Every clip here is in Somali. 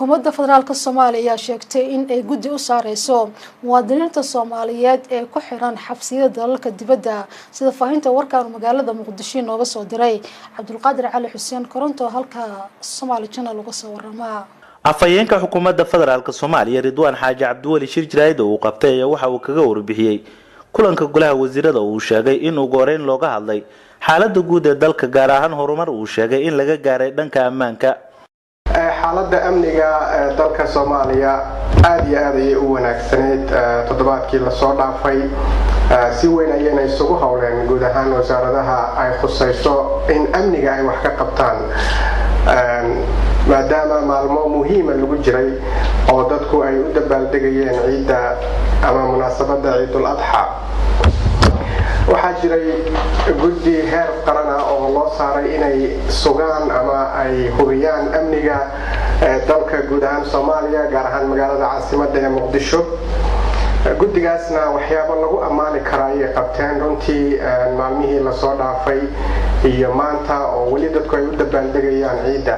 xukuumadda federaalka Soomaaliya ayaa sheegtay in ay guddi u saareyso muwaadiniinta Soomaaliyeed ee ku xiran xabsiyada dalalka dibadda sida faahinta warkaan magaalada Muqdisho nooga soo diray Cabdulqaadir Cali Xuseen Koronto halka Somali Channel uga soo warama afayeenka xukuumadda federaalka Soomaaliya Ridwaan Xaaji Cabdiwali Shir Jiraayid oo qabtay waxa uu kaga warbixiyay kulanka golaha wasiirada uu sheegay in uu gooreen looga hadlay xaaladda guud ee dalka gaar ahaan horumar uu sheegay in laga gaaray dhanka ammaanka xaaladda amniga dalka Soomaaliya aad iyo aad ay u wanaagsaneyd toddobaadkii la soo dhaafay si weyn ayayna isugu hawleen guud ahaan wasaaradaha ay khusayso in amniga ay wax ka qabtaan maadaama maalmo muhiim ah lagu jiray oo dadku ay u dabaaldegayeen ciidda ama munaasabadda Ciidul Adha waxaa jiray guddi heer qaran ah oo loo saaray inay sugaan ama ay hubiyaan amniga dalka guud ahaan Soomaaliya gaar ahaan magaalada caasimadda ee Muqdisho guddigaasna waxyaabo lagu amaani karaa ay qabteen runtii maalmihii la soo dhaafay iyo maanta oo wali dadku ay u dabaaldegayaan ciidda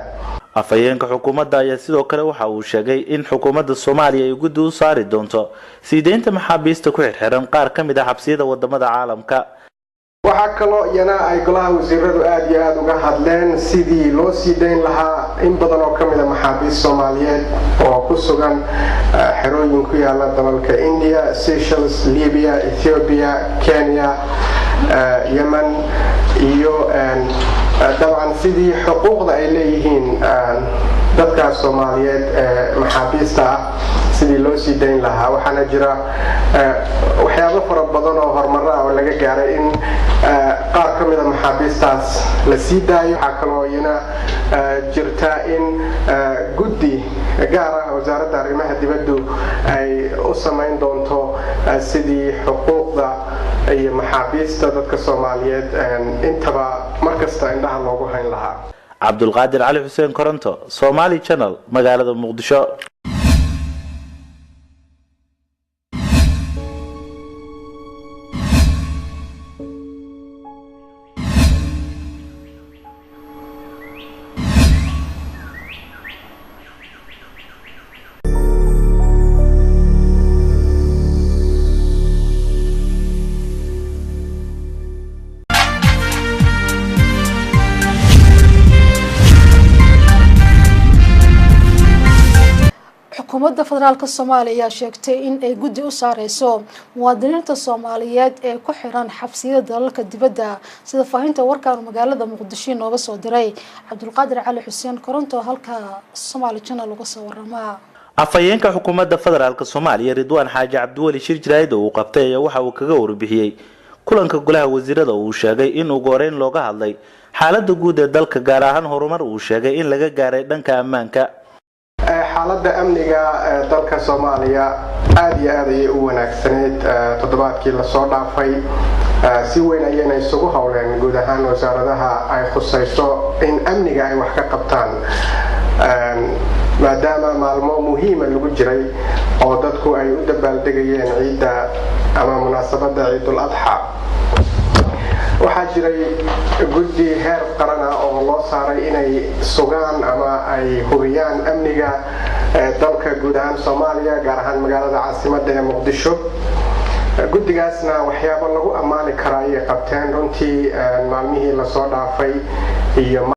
afayeenka xukuumadda ayaa sidoo kale waxa uu sheegay in xukuumadda Soomaaliya ay guddi u saari doonto siideynta maxaabiista ku xirxiran qaar ka mid ah xabsiyada wadamada caalamka waxa kaloo iyana ay golaha wasiiradu aad iyo aad uga hadleen sidii loo siideyn lahaa in badan oo kamid ah maxaabiista Soomaaliyeed oo ku sugan xerooyin ku yaala dalalka India, Seychelles, Libya, Ethiopia, Kenya, Yemen iyo طبعا sidii xuquuqda ay leeyihiin dadka Soomaaliyeed maxaabiista sidii loo siideyn lahaa waxaana jira waxyaabo fara badan oo horumar ah oo laga gaaray in qaar ka mid ah maxaabiistaas la sii daayo waxa kaloo iyana jirta in guddi gaar ah wasaaradda arrimaha dibadda ay u sameyn doonto sidii xuquuqda iyo maxaabiista dadka Soomaaliyeed intaba markasta indhaha loogu hayn lahaa Cabdulqaadir Cali Xuseen Koronto Somali Channel magaalada Muqdisho xukuumadda federaalka Soomaaliya ayaa sheegtay in ay guddi u saareyso muwaadiniinta Soomaaliyeed ee ku xiran xabsiyada dalalka dibadda sida faahinta warkaan magaalada Muqdisho nooga soo diray Cabdulqaadir Cali Xuseen Koronto halka Somali Channel uga soo warama afayeenka xukuumadda federaalka Soomaaliya Ridwaan Xaaji Cabdiwali Shir Jiraayid oo qabtay waxa uu kaga warbixiyay kulanka golaha wasiirada uu sheegay in uu gooreen looga hadlay xaaladda guud ee dalka gaar ahaan horumar uu sheegay in laga gaaray dhanka ammaanka xaaladda amniga dalka Soomaaliya aad iyo aad ay u wanaagsaneyd toddobaadkii la soo dhaafay si weyn ayayna isugu hawleen guud ahaan wasaaradaha ay khusayso in amniga ay wax ka qabtaan maadaama maalmo muhiim ah lagu jiray oo dadku ay u dabaaldegayeen ciidda ama munaasabadda Ciidul Adha waxaa jiray guddi heer qaran ah oo loo saaray inay sugaan ama ay hubiyaan amniga dalka guud ahaan Soomaaliya gaar ahaan magaalada caasimadda ee Muqdisho guddigaasna waxyaabo lagu amaani karaa ay qabteen runtii maalmihii la soo dhaafay iyo